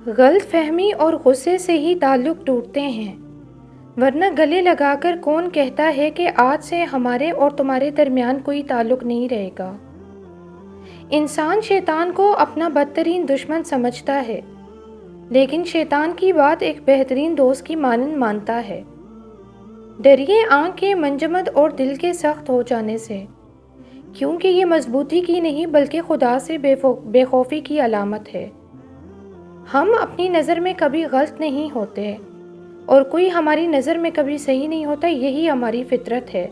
غلط فہمی اور غصے سے ہی تعلق ٹوٹتے ہیں، ورنہ گلے لگا کر کون کہتا ہے کہ آج سے ہمارے اور تمہارے درمیان کوئی تعلق نہیں رہے گا۔ انسان شیطان کو اپنا بدترین دشمن سمجھتا ہے، لیکن شیطان کی بات ایک بہترین دوست کی مانند مانتا ہے۔ ڈریے آنکھ کے منجمد اور دل کے سخت ہو جانے سے، کیونکہ یہ مضبوطی کی نہیں بلکہ خدا سے بے خوفی کی علامت ہے۔ ہم اپنی نظر میں کبھی غلط نہیں ہوتے اور کوئی ہماری نظر میں کبھی صحیح نہیں ہوتا، یہی ہماری فطرت ہے۔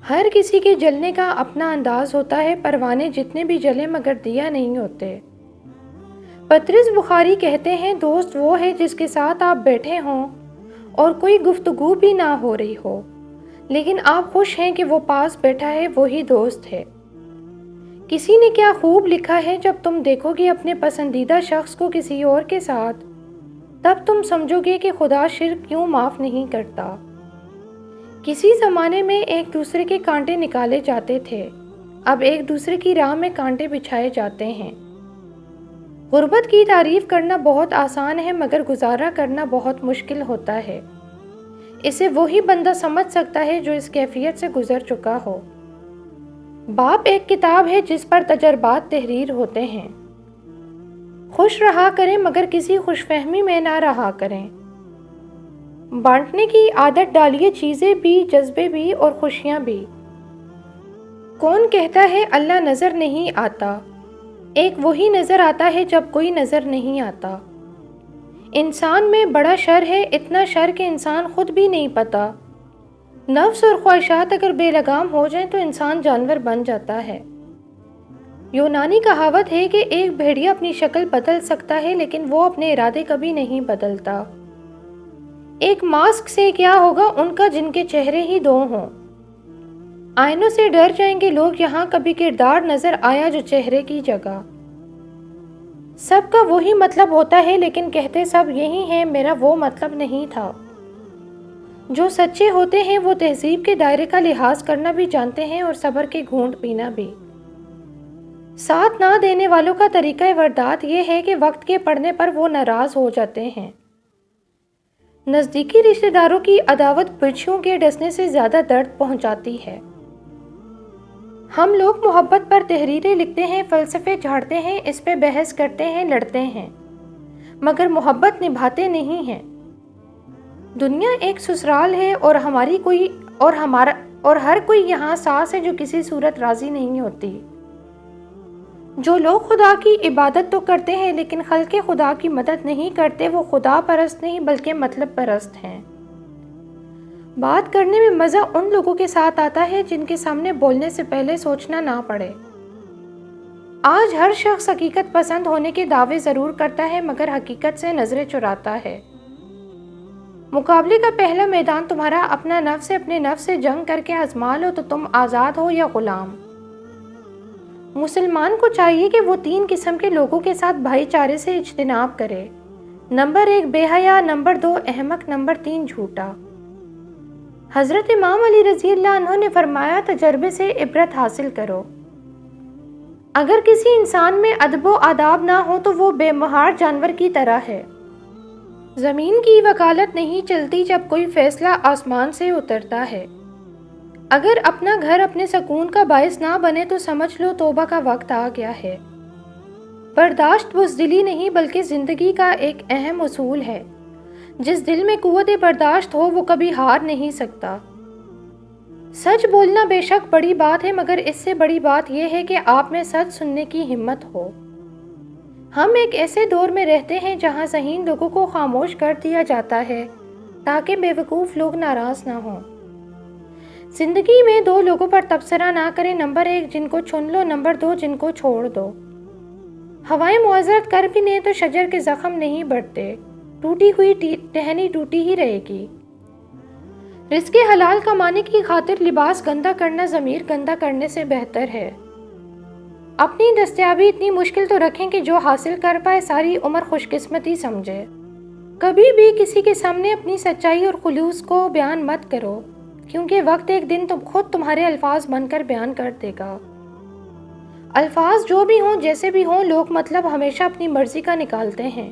ہر کسی کے جلنے کا اپنا انداز ہوتا ہے، پروانے جتنے بھی جلیں مگر دیا نہیں ہوتے۔ پطرس بخاری کہتے ہیں، دوست وہ ہے جس کے ساتھ آپ بیٹھے ہوں اور کوئی گفتگو بھی نہ ہو رہی ہو، لیکن آپ خوش ہیں کہ وہ پاس بیٹھا ہے، وہی دوست ہے۔ کسی نے کیا خوب لکھا ہے، جب تم دیکھو گے اپنے پسندیدہ شخص کو کسی اور کے ساتھ، تب تم سمجھو گے کہ خدا شرک کیوں معاف نہیں کرتا۔ کسی زمانے میں ایک دوسرے کے کانٹے نکالے جاتے تھے، اب ایک دوسرے کی راہ میں کانٹے بچھائے جاتے ہیں۔ غربت کی تعریف کرنا بہت آسان ہے مگر گزارا کرنا بہت مشکل ہوتا ہے۔ اسے وہی بندہ سمجھ سکتا ہے جو اس کیفیت سے گزر چکا ہو۔ باپ ایک کتاب ہے جس پر تجربات تحریر ہوتے ہیں۔ خوش رہا کریں مگر کسی خوش فہمی میں نہ رہا کریں۔ بانٹنے کی عادت ڈالیے، چیزیں بھی، جذبے بھی اور خوشیاں بھی۔ کون کہتا ہے اللہ نظر نہیں آتا؟ ایک وہی نظر آتا ہے جب کوئی نظر نہیں آتا۔ انسان میں بڑا شر ہے، اتنا شر کہ انسان خود بھی نہیں پتا۔ نفس اور خواہشات اگر بے لگام ہو جائیں تو انسان جانور بن جاتا ہے۔ یونانی کہاوت ہے کہ ایک بھیڑیا اپنی شکل بدل سکتا ہے لیکن وہ اپنے ارادے کبھی نہیں بدلتا۔ ایک ماسک سے کیا ہوگا ان کا جن کے چہرے ہی دو ہوں۔ آئینوں سے ڈر جائیں گے لوگ، یہاں کبھی کردار نظر آیا جو چہرے کی جگہ۔ سب کا وہی مطلب ہوتا ہے لیکن کہتے سب یہی ہیں، میرا وہ مطلب نہیں تھا۔ جو سچے ہوتے ہیں وہ تہذیب کے دائرے کا لحاظ کرنا بھی جانتے ہیں اور صبر کے گھونٹ پینا بھی۔ ساتھ نہ دینے والوں کا طریقہ واردات یہ ہے کہ وقت کے پڑنے پر وہ ناراض ہو جاتے ہیں۔ نزدیکی رشتہ داروں کی عداوت برچھیوں کے ڈسنے سے زیادہ درد پہنچاتی ہے۔ ہم لوگ محبت پر تحریریں لکھتے ہیں، فلسفے جھاڑتے ہیں، اس پہ بحث کرتے ہیں، لڑتے ہیں، مگر محبت نبھاتے نہیں ہیں۔ دنیا ایک سسرال ہے اور ہر کوئی یہاں ساس ہے جو کسی صورت راضی نہیں ہوتی۔ جو لوگ خدا کی عبادت تو کرتے ہیں لیکن خلق خدا کی مدد نہیں کرتے، وہ خدا پرست نہیں بلکہ مطلب پرست ہیں۔ بات کرنے میں مزہ ان لوگوں کے ساتھ آتا ہے جن کے سامنے بولنے سے پہلے سوچنا نہ پڑے۔ آج ہر شخص حقیقت پسند ہونے کے دعوے ضرور کرتا ہے مگر حقیقت سے نظریں چراتا ہے۔ مقابلے کا پہلا میدان تمہارا اپنا نفس ہے، اپنے نفس سے جنگ کر کے آزما لو تو تم آزاد ہو یا غلام۔ مسلمان کو چاہیے کہ وہ 3 قسم کے لوگوں کے ساتھ بھائی چارے سے اجتناب کرے۔ نمبر 1 بے حیا، نمبر 2 احمق، نمبر 3 جھوٹا۔ حضرت امام علی رضی اللہ عنہ نے فرمایا، تجربے سے عبرت حاصل کرو۔ اگر کسی انسان میں ادب و آداب نہ ہو تو وہ بے مہار جانور کی طرح ہے۔ زمین کی وکالت نہیں چلتی جب کوئی فیصلہ آسمان سے اترتا ہے۔ اگر اپنا گھر اپنے سکون کا باعث نہ بنے تو سمجھ لو توبہ کا وقت آ گیا ہے۔ برداشت بزدلی نہیں بلکہ زندگی کا ایک اہم اصول ہے۔ جس دل میں قوت برداشت ہو وہ کبھی ہار نہیں سکتا۔ سچ بولنا بے شک بڑی بات ہے مگر اس سے بڑی بات یہ ہے کہ آپ میں سچ سننے کی ہمت ہو۔ ہم ایک ایسے دور میں رہتے ہیں جہاں ذہین لوگوں کو خاموش کر دیا جاتا ہے تاکہ بے وقوف لوگ ناراض نہ ہوں۔ زندگی میں 2 لوگوں پر تبصرہ نہ کریں، نمبر 1 جن کو چن لو، نمبر 2 جن کو چھوڑ دو۔ ہوائیں معذرت کر بھی لیں تو شجر کے زخم نہیں بڑھتے، ٹوٹی ہوئی ٹہنی ٹوٹی ہی رہے گی۔ رزق حلال کمانے کی خاطر لباس گندا کرنا ضمیر گندا کرنے سے بہتر ہے۔ اپنی دستیابی اتنی مشکل تو رکھیں کہ جو حاصل کر پائے ساری عمر خوش قسمتی سمجھے۔ کبھی بھی کسی کے سامنے اپنی سچائی اور خلوص کو بیان مت کرو، کیونکہ وقت ایک دن خود تمہارے الفاظ بن کر بیان کر دے گا۔ الفاظ جو بھی ہوں جیسے بھی ہوں، لوگ مطلب ہمیشہ اپنی مرضی کا نکالتے ہیں۔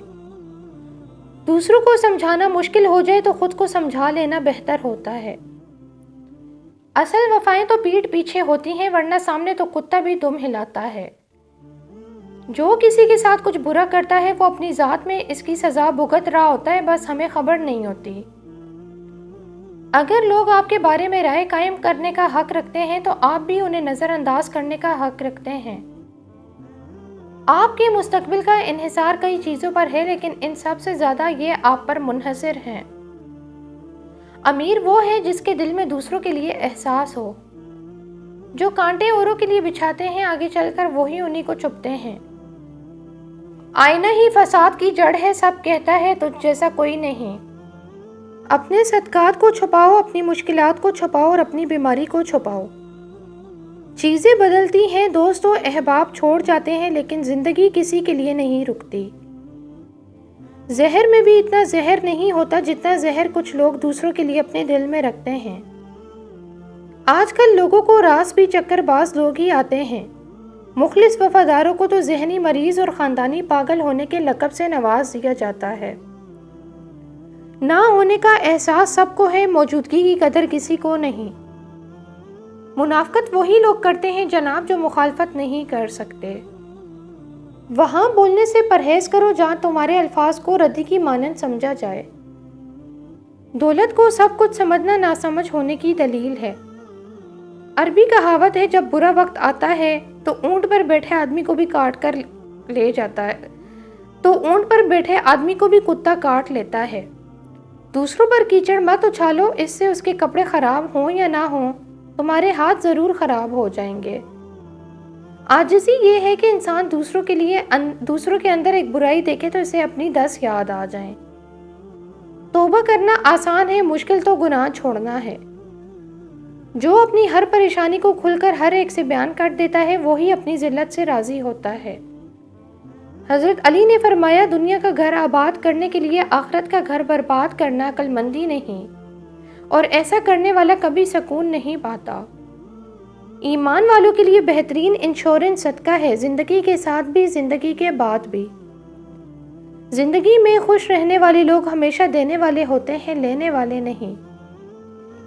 دوسروں کو سمجھانا مشکل ہو جائے تو خود کو سمجھا لینا بہتر ہوتا ہے۔ اصل وفائیں تو پیٹھ پیچھے ہوتی ہیں، ورنہ سامنے تو کتا بھی دم ہلاتا ہے۔ جو کسی کے ساتھ کچھ برا کرتا ہے وہ اپنی ذات میں اس کی سزا بھگت رہا ہوتا ہے، بس ہمیں خبر نہیں ہوتی۔ اگر لوگ آپ کے بارے میں رائے قائم کرنے کا حق رکھتے ہیں تو آپ بھی انہیں نظر انداز کرنے کا حق رکھتے ہیں۔ آپ کے مستقبل کا انحصار کئی چیزوں پر ہے، لیکن ان سب سے زیادہ یہ آپ پر منحصر ہیں۔ امیر وہ ہے جس کے دل میں دوسروں کے لیے احساس ہو۔ جو کانٹے اوروں کے لیے بچھاتے ہیں، آگے چل کر وہی انہی کو چبھتے ہیں۔ آئینہ ہی فساد کی جڑ ہے، سب کہتا ہے تجھ جیسا کوئی نہیں۔ اپنے صدقات کو چھپاؤ، اپنی مشکلات کو چھپاؤ اور اپنی بیماری کو چھپاؤ۔ چیزیں بدلتی ہیں، دوست و احباب چھوڑ جاتے ہیں، لیکن زندگی کسی کے لیے نہیں رکتی۔ زہر میں بھی اتنا زہر نہیں ہوتا جتنا زہر کچھ لوگ دوسروں کے لیے اپنے دل میں رکھتے ہیں۔ آج کل لوگوں کو راس بھی چکر باز لوگ ہی آتے ہیں۔ مخلص وفاداروں کو تو ذہنی مریض اور خاندانی پاگل ہونے کے لقب سے نواز دیا جاتا ہے۔ نہ ہونے کا احساس سب کو ہے، موجودگی کی قدر کسی کو نہیں۔ منافقت وہی لوگ کرتے ہیں جناب جو مخالفت نہیں کر سکتے۔ وہاں بولنے سے پرہیز کرو جہاں تمہارے الفاظ کو ردی کی مانند سمجھا جائے۔ دولت کو سب کچھ سمجھنا ناسمجھ ہونے کی دلیل ہے۔ عربی کہاوت ہے، جب برا وقت آتا ہے تو اونٹ پر بیٹھے آدمی کو بھی کاٹ کر لے جاتا ہے، تو اونٹ پر بیٹھے آدمی کو بھی کتا کاٹ لیتا ہے۔ دوسروں پر کیچڑ مت اچھالو، اس سے اس کے کپڑے خراب ہوں یا نہ ہوں تمہارے ہاتھ ضرور خراب ہو جائیں گے۔ عاجزی یہ ہے کہ انسان دوسروں کے اندر ایک برائی دیکھے تو اسے اپنی 10 یاد آ جائیں۔ توبہ کرنا آسان ہے، مشکل تو گناہ چھوڑنا ہے۔ جو اپنی ہر پریشانی کو کھل کر ہر ایک سے بیان کر دیتا ہے وہی اپنی ذلت سے راضی ہوتا ہے۔ حضرت علی نے فرمایا، دنیا کا گھر آباد کرنے کے لیے آخرت کا گھر برباد کرنا عقل مندی نہیں، اور ایسا کرنے والا کبھی سکون نہیں پاتا۔ ایمان والوں کے لیے بہترین انشورنس صدقہ ہے، زندگی کے ساتھ بھی، زندگی کے بعد بھی۔ زندگی میں خوش رہنے والے لوگ ہمیشہ دینے والے ہوتے ہیں، لینے والے نہیں۔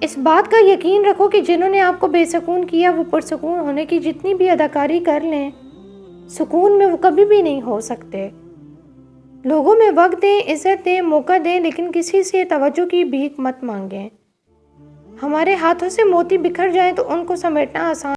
اس بات کا یقین رکھو کہ جنہوں نے آپ کو بے سکون کیا وہ پرسکون ہونے کی جتنی بھی اداکاری کر لیں، سکون میں وہ کبھی بھی نہیں ہو سکتے۔ لوگوں میں وقت دیں، عزت دیں، موقع دیں، لیکن کسی سے توجہ کی بھیک مت مانگیں۔ ہمارے ہاتھوں سے موتی بکھر جائیں تو ان کو سمیٹنا آسان